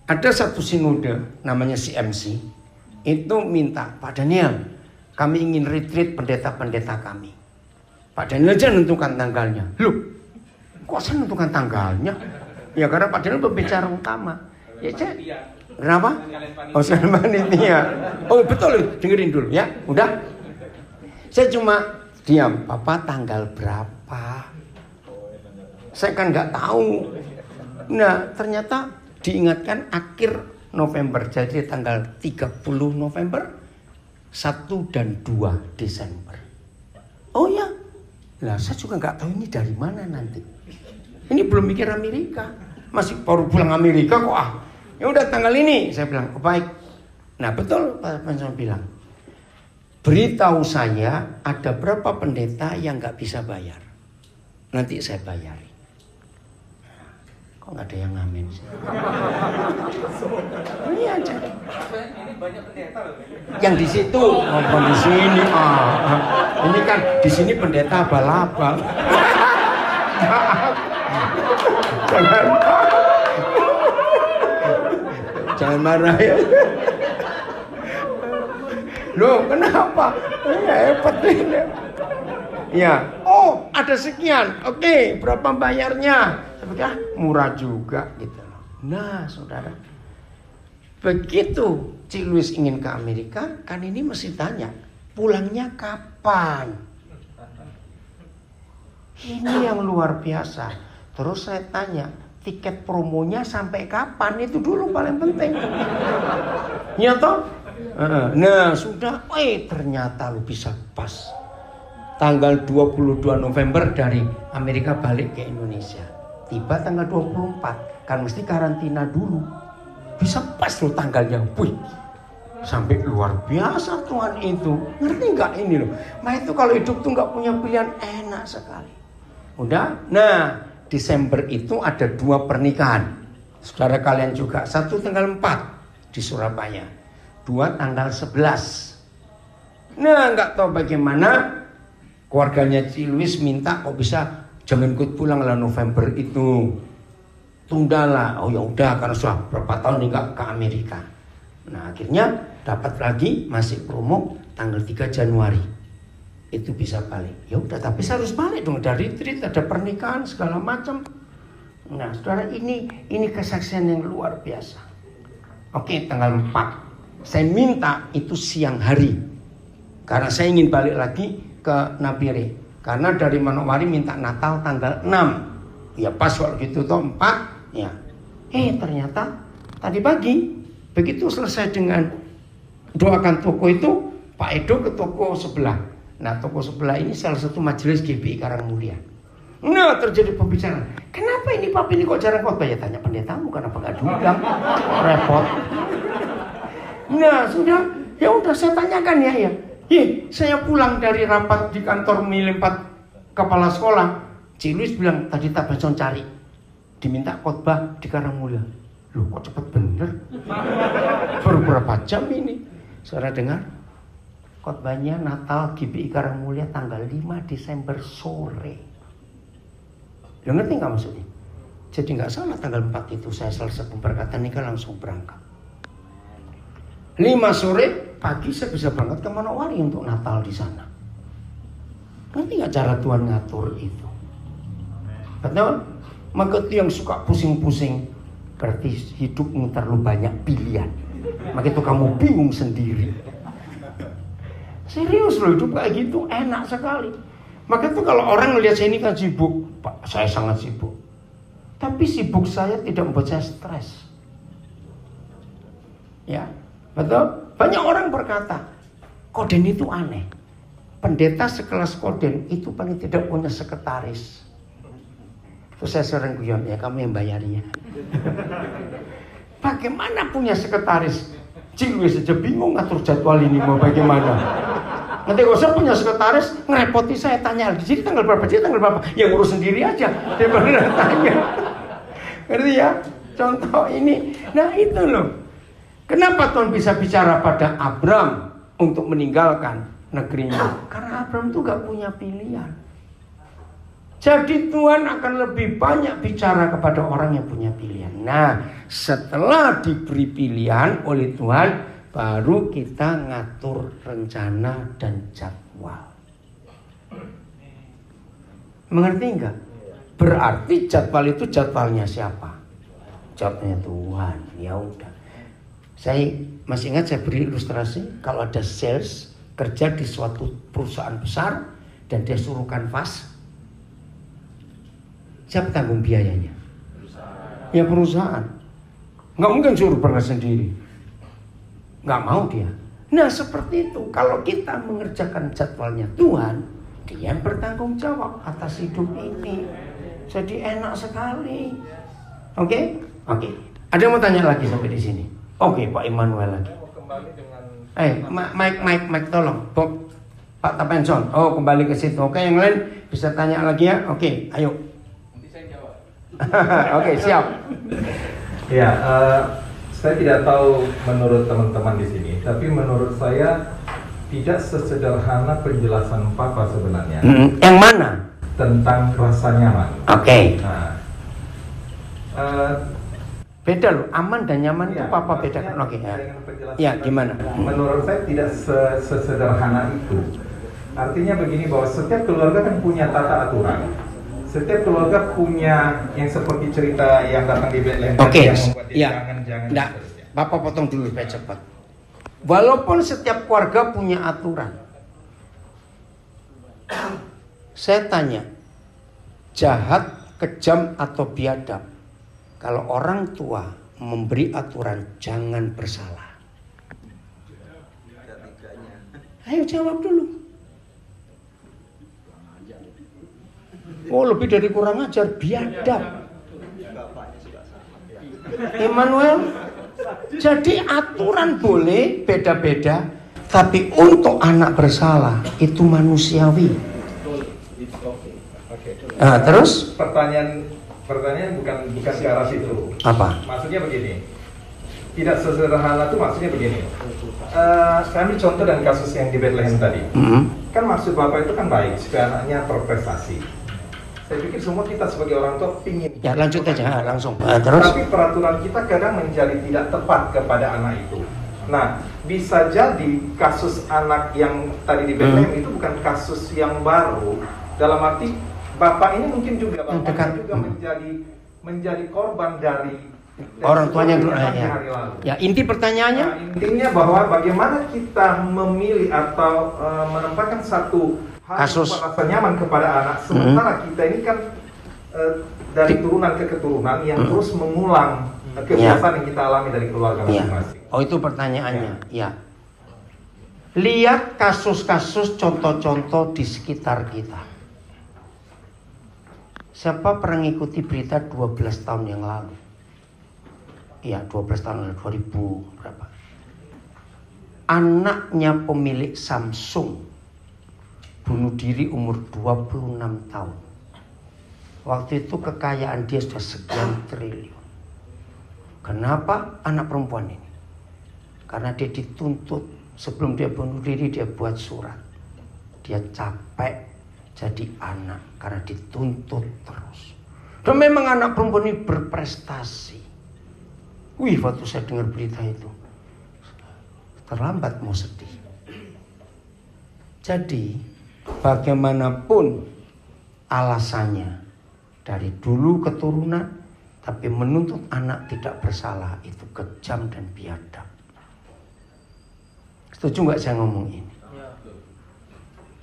ada satu sinode namanya CMC, itu minta Pak Daniel, kami ingin retreat pendeta-pendeta kami. Pak Daniel aja nentukan tanggalnya. Loh, kok saya nentukan tanggalnya? Ya karena Pak Daniel pembicara utama. Ya saya, kenapa? Oh sekalian panitia. Oh betul, dengerin dulu ya. Udah. Saya cuma diam. Papa tanggal berapa? Saya kan nggak tahu. Nah ternyata diingatkan akhir November. Jadi tanggal 30 November, 1 dan 2 Desember. Oh ya. Lah saya juga nggak tahu ini dari mana nanti. Ini belum mikir Amerika, masih baru pulang Amerika kok Ya udah tanggal ini, saya bilang, oh, baik. Nah betul Pak Panson bilang, beritahu saya ada berapa pendeta yang nggak bisa bayar. Nanti saya bayari. Kok nggak ada yang ngamen sih? Ini aja. Ini banyak pendeta loh. Yang di situ, maupun di sini. Ini kan di sini pendeta abal-abal. Jangan marah ya. Loh, kenapa? Hebat ini. Ya, oh ada sekian. Oke, berapa bayarnya? Saya murah juga gitu. Nah, saudara, begitu Cik Luis ingin ke Amerika, kan ini mesti tanya, pulangnya kapan? Ini yang luar biasa. Terus saya tanya, tiket promonya sampai kapan? Itu dulu paling penting. Ya toh? Nah sudah, ternyata lu bisa pas. Tanggal 22 November dari Amerika balik ke Indonesia. Tiba tanggal 24, kan mesti karantina dulu. Bisa pas loh tanggalnya. Wih, sampai luar biasa Tuhan itu. Ngerti nggak ini loh? Nah itu kalau hidup tuh nggak punya pilihan, enak sekali. Udah, nah Desember itu ada 2 pernikahan. Saudara kalian juga, 1 tanggal 4 di Surabaya, 2 tanggal 11. Nah nggak tahu bagaimana keluarganya Cik Luis minta kok bisa jangan ikut pulang lah November itu, tundalah. Oh ya udah, karena sudah berapa tahun nggak ke Amerika. Nah akhirnya dapat lagi masih promo tanggal 3 Januari itu bisa balik. Ya udah, tapi saya harus balik dong, ada retreat, ada pernikahan segala macam. Nah saudara, ini kesaksian yang luar biasa. Oke, tanggal 4 saya minta itu siang hari karena saya ingin balik lagi ke Nabire. Karena dari Manokwari minta Natal tanggal 6. Ya pas waktu itu toh 4 ya. Ternyata tadi pagi begitu selesai dengan doakan toko itu, Pak Edo ke toko sebelah. Nah toko sebelah ini salah satu majelis GBI Karangmulia. Nah terjadi pembicaraan. Kenapa ini Pak ini kok jarang khotbah? Ya tanya pendetamu, kenapa gak diundang? Repot. Nah sudah, ya udah saya tanyakan ya. Saya pulang dari rapat di kantor milih 4 kepala sekolah. Cik Luis bilang tadi tak Banson cari, diminta khotbah di Karangmulia. Loh kok cepet bener? Baru berapa jam ini? Saudara dengar? Khotbahnya Natal GBI Karangmulia tanggal 5 Desember sore. Lo ngerti gak maksudnya? Jadi gak salah tanggal 4 itu saya selesai pemberkatan nikah langsung berangkat. 5 sore pagi saya bisa berangkat ke Manokwari untuk Natal di sana. Ngerti gak cara Tuhan ngatur itu? Betul? Maka itu yang suka pusing-pusing, berarti hidupmu terlalu banyak pilihan. Maka itu kamu bingung sendiri. Serius loh, hidup kayak gitu enak sekali. Maka itu kalau orang melihat saya ini kan sibuk, Pak, saya sangat sibuk. Tapi sibuk saya tidak membuat saya stres. Ya, betul. Banyak orang berkata, Koden itu aneh. Pendeta sekelas Koden itu paling tidak punya sekretaris. Terus saya sering guyon, ya kamu yang bayarnya. Bagaimana punya sekretaris? Cilwe saja bingung ngatur jadwal ini mau bagaimana. Nanti kalau saya punya sekretaris ngerepoti saya, tanya jadi tanggal berapa, jadi tanggal berapa. Ya ngurus sendiri aja daripada tanya. Ngerti ya? Contoh ini. Nah itu loh. Kenapa Tuhan bisa bicara pada Abram untuk meninggalkan negerinya? Karena Abram itu gak punya pilihan. Jadi Tuhan akan lebih banyak bicara kepada orang yang punya pilihan. Nah, setelah diberi pilihan oleh Tuhan, baru kita ngatur rencana dan jadwal. Mengerti enggak? Berarti jadwal itu jadwalnya siapa? Jadwalnya Tuhan. Ya udah. Saya masih ingat saya beri ilustrasi, kalau ada sales kerja di suatu perusahaan besar dan dia suruh kanvas, siapa tanggung biayanya? Ya perusahaan. Nggak mungkin suruh pernah sendiri. Nggak mau dia. Nah seperti itu. Kalau kita mengerjakan jadwalnya Tuhan, dia yang bertanggung jawab atas hidup ini. Jadi enak sekali. Oke? Oke. Ada yang mau tanya lagi sampai di sini? Oke, Pak Immanuel lagi. Mike tolong. Pak Tapenson. Oh, kembali ke situ. Oke, yang lain bisa tanya lagi ya. Oke, ayo. Nanti saya jawab. Oke, siap. Ya, saya tidak tahu menurut teman-teman di sini, tapi menurut saya tidak sesederhana penjelasan Papa sebenarnya. Yang mana? Tentang rasa nyaman. Oke. Nah, beda loh, aman dan nyaman itu ya, Papa bedakan. Oke ya. Ya, gimana? Menurut saya tidak sesederhana itu. Artinya begini, bahwa setiap keluarga kan punya tata aturan. Setiap keluarga punya yang seperti cerita yang datang di Bethlehem. Oke, yang membuat dia ya. jangan. Nggak, Bapak potong dulu supaya cepat. Walaupun setiap keluarga punya aturan, saya tanya, jahat, kejam atau biadab, kalau orang tua memberi aturan jangan bersalah. Ayo jawab dulu. Oh, lebih dari kurang ajar, biadab. Immanuel, jadi aturan boleh beda-beda, tapi untuk anak bersalah itu manusiawi. Nah, terus? Pertanyaan bukan ke arah situ. Apa? Maksudnya begini, tidak sesederhana itu maksudnya begini. Saya ambil contoh dan kasus yang di Bethlehem tadi. Kan maksud Bapak itu kan baik supaya anaknya berprestasi. Saya pikir semua kita sebagai orang tua pingin. Ya lanjut aja langsung. Terus? Tapi peraturan kita kadang menjadi tidak tepat kepada anak itu. Nah, bisa jadi kasus anak yang tadi di Bethlehem itu bukan kasus yang baru. Dalam arti Bapak ini mungkin juga menjadi korban dari orang tuanya dulu. Ya, inti pertanyaannya? Nah, intinya bahwa bagaimana kita memilih atau menempatkan satu kasus rasa nyaman kepada anak, sementara kita ini kan dari turunan ke keturunan yang terus mengulang kebiasaan yang kita alami dari keluarga masing-masing. Oh, itu pertanyaannya. Ya. Lihat kasus-kasus contoh-contoh di sekitar kita. Siapa pernah ngikuti berita 12 tahun yang lalu? Iya, 12 tahun lalu, 2000 berapa? Anaknya pemilik Samsung bunuh diri umur 26 tahun. Waktu itu kekayaan dia sudah sekian triliun. Kenapa anak perempuan ini? Karena dia dituntut, sebelum dia bunuh diri dia buat surat. Dia capek jadi anak karena dituntut terus. Dan memang anak perempuan ini berprestasi. Wih, waktu saya dengar berita itu, terlambat mau sedih. Jadi bagaimanapun alasannya, dari dulu keturunan, tapi menuntut anak tidak bersalah itu kejam dan biadab. Setuju nggak saya ngomong ini?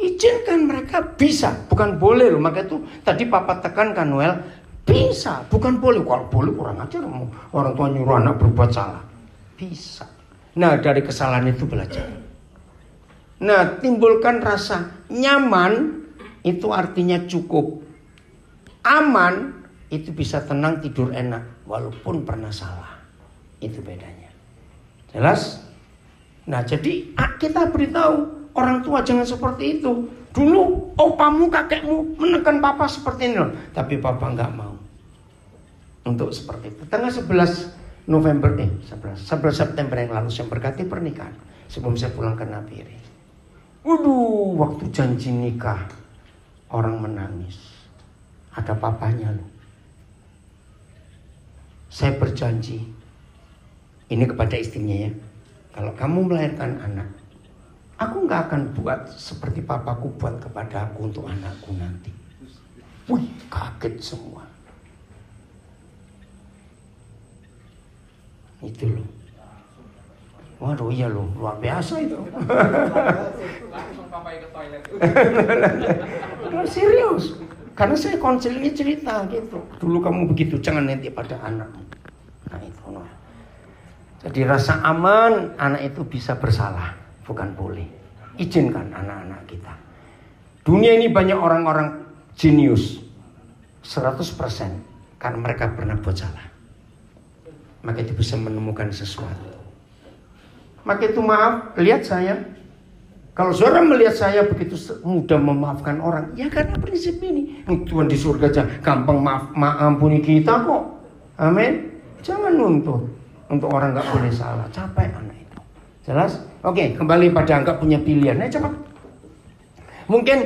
Izinkan mereka bisa, bukan boleh loh. Maka itu tadi Papa tekankan Noel, bisa, bukan boleh. Kalau boleh kurang ajar, orang tua nyuruh anak berbuat salah. Bisa. Nah, dari kesalahan itu belajar. Nah, timbulkan rasa nyaman, itu artinya cukup. Aman, itu bisa tenang, tidur enak, walaupun pernah salah. Itu bedanya. Jelas? Nah, jadi kita beritahu orang tua jangan seperti itu. Dulu opamu, kakekmu menekan papa seperti ini loh. Tapi papa nggak mau untuk seperti itu. Tanggal 11 September yang lalu saya berkati pernikahan sebelum saya pulang ke Nabire. Waduh, waktu janji nikah orang menangis. Ada papanya loh. Saya berjanji ini kepada istrinya ya. Kalau kamu melahirkan anak, aku nggak akan buat seperti papaku buat kepada aku untuk anakku nanti. Wih, kaget semua. Itu loh. Waduh, iya loh, luar biasa itu. Serius. Karena saya konselingnya cerita gitu. Dulu kamu begitu, jangan nanti pada anakmu. Nah itu. Nah. Jadi rasa aman, anak itu bisa bersalah, bukan boleh. Izinkan anak-anak kita. Dunia ini banyak orang-orang jenius 100% karena mereka pernah buat salah. Maka itu bisa menemukan sesuatu. Maka itu maaf, lihat saya. Kalau saudara melihat saya begitu mudah memaafkan orang, ya karena prinsip ini. Tuhan di surga aja gampang ampuni kita kok. Amin. Jangan nuntut untuk orang nggak boleh salah. Capek anak itu. Jelas? Oke, kembali pada nggak punya pilihan. Nah, cepat. Mungkin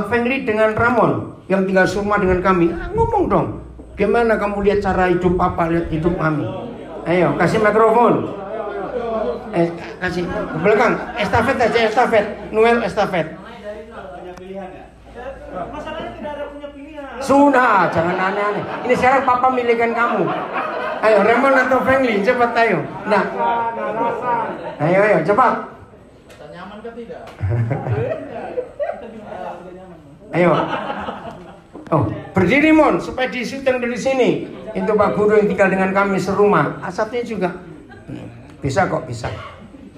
Fengli dengan Ramon yang tinggal serumah dengan kami, ngomong dong. Gimana kamu lihat cara hidup papa, lihat hidup kami? Ayo, kasih mikrofon. Kasih ke belakang. Estafet aja, estafet. Noel estafet. Masalahnya tidak ada punya pilihan. Sudah, jangan aneh-aneh. Ini sekarang papa milihkan kamu. Ayo, Ramon atau Fengli, cepat ayo. Nah, ayo, cepat. Nyaman kan tidak? Ayo. Oh, berdiri Mon, supaya di syuting dari sini. Itu Pak Guru yang tinggal dengan kami serumah. Asapnya juga. Bisa kok, bisa.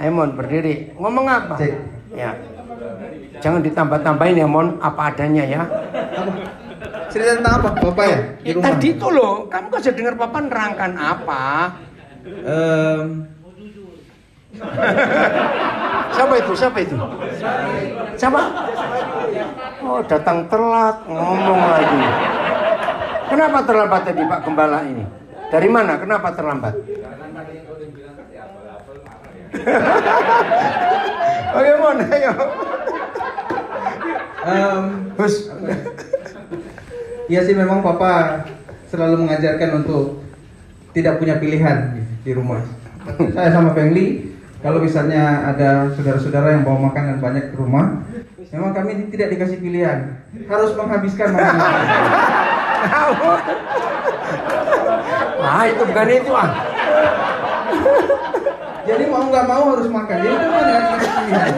Ayo Mon, berdiri. Ngomong apa? Ya. Jangan ditambah-tambahin ya Mon, apa adanya ya. Cerita tentang apa Bapak ya? Di rumah. Tadi itu loh, kamu kan sudah dengar Papa nerangkan apa? Siapa itu? Siapa? Oh, datang telat, ngomong lagi. Kenapa terlambat tadi Pak Gembala ini? Dari mana? Kenapa terlambat? Oke Mon, ayo. Iya sih memang Papa selalu mengajarkan untuk tidak punya pilihan di rumah. Saya sama Fengli, kalau misalnya ada saudara-saudara yang bawa makanan banyak ke rumah, memang kami tidak dikasih pilihan, harus menghabiskan makanan. Itu bukan itu ah. Jadi mau nggak mau harus makan, jadi itu kan nggak dikasih pilihan.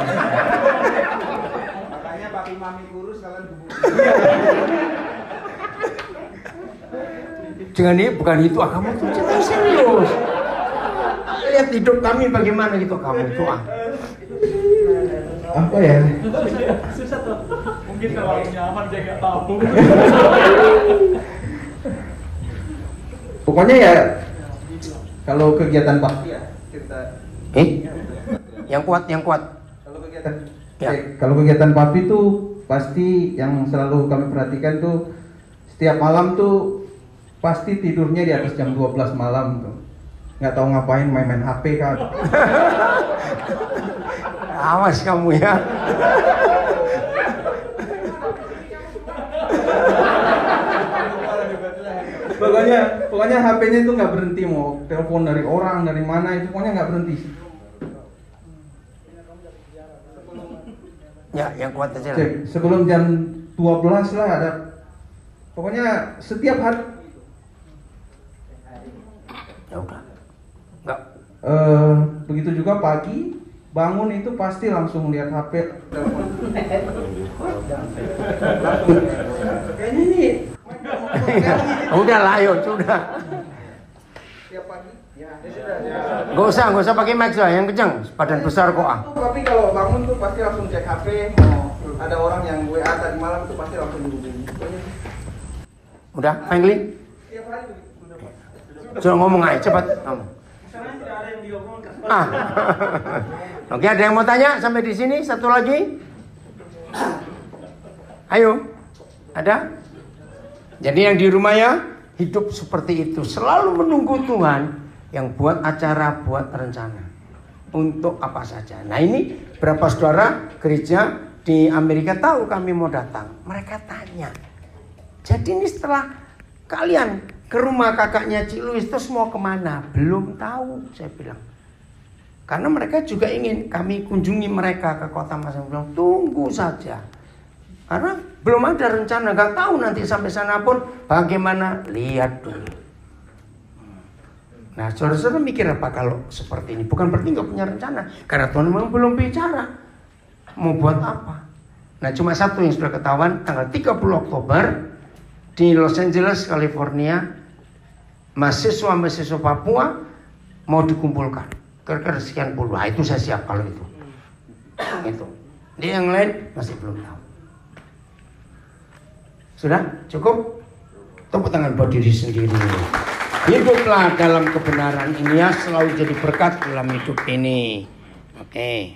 Makanya papi mami kurus kalian bubuk. Jangan ini, bukan itu ah, kamu tuh cerita serius. Lihat hidup kami bagaimana gitu kamu tuh ah. Apa ya? Susah tuh. Mungkin kalau nyaman dia nggak tahu. Pokoknya ya kalau kegiatan bakti ya cerita. Yang kuat. Kalau kegiatan, Ya. kalau kegiatan papi tuh pasti yang selalu kami perhatikan tuh setiap malam tuh pasti tidurnya di atas jam 12 malam tuh. Nggak tahu ngapain, main-main HP kan. Awas kamu ya. Pokoknya HP-nya itu nggak berhenti, mau telepon dari orang dari mana itu pokoknya nggak berhenti. Ya, yang kuat aja lah. Cek, sebelum jam 12 lah ada. Pokoknya setiap hari. Ya udah. Enggak. Begitu juga pagi bangun itu pasti langsung lihat HP. Kayaknya nih. Udah lah, ayo, sudah. Tiap pagi. Ya, Gak usah pakai mic lah, yang kencang. Badan besar kok ah. Tapi kalau bangun tuh pasti langsung cek HP, mau ada orang yang WA tadi malam tuh pasti langsung dihubungi. Udah, finally? Tiap hari begitu. Coba ngomong aja, cepat. Ngomong. Ah. Oke, ada yang mau tanya sampai di sini? Satu lagi? Ayo. Ada? Jadi yang di rumah ya, hidup seperti itu. Selalu menunggu Tuhan yang buat acara, buat rencana. Untuk apa saja. Nah ini berapa saudara gereja di Amerika tahu kami mau datang. Mereka tanya. Jadi ini setelah kalian ke rumah kakaknya Cik Louis terus mau kemana? Belum tahu, saya bilang. Karena mereka juga ingin kami kunjungi mereka ke kota masing-masing. Bilang, tunggu saja. Karena belum ada rencana, gak tahu nanti sampai sana pun bagaimana, lihat dulu. Nah, saudara-saudara mikir apa kalau seperti ini? Bukan berarti gak punya rencana, karena Tuhan memang belum bicara mau buat apa. Nah, cuma satu yang sudah ketahuan, tanggal 30 Oktober di Los Angeles, California, mahasiswa-mahasiswa Papua mau dikumpulkan. Kira-kira sekian puluh. Nah, itu saya siap kalau itu. Itu. Di yang lain masih belum tahu. Sudah? Cukup? Tepuk tangan buat diri sendiri. Hiduplah dalam kebenaran ini ya, selalu jadi berkat dalam hidup ini. Oke.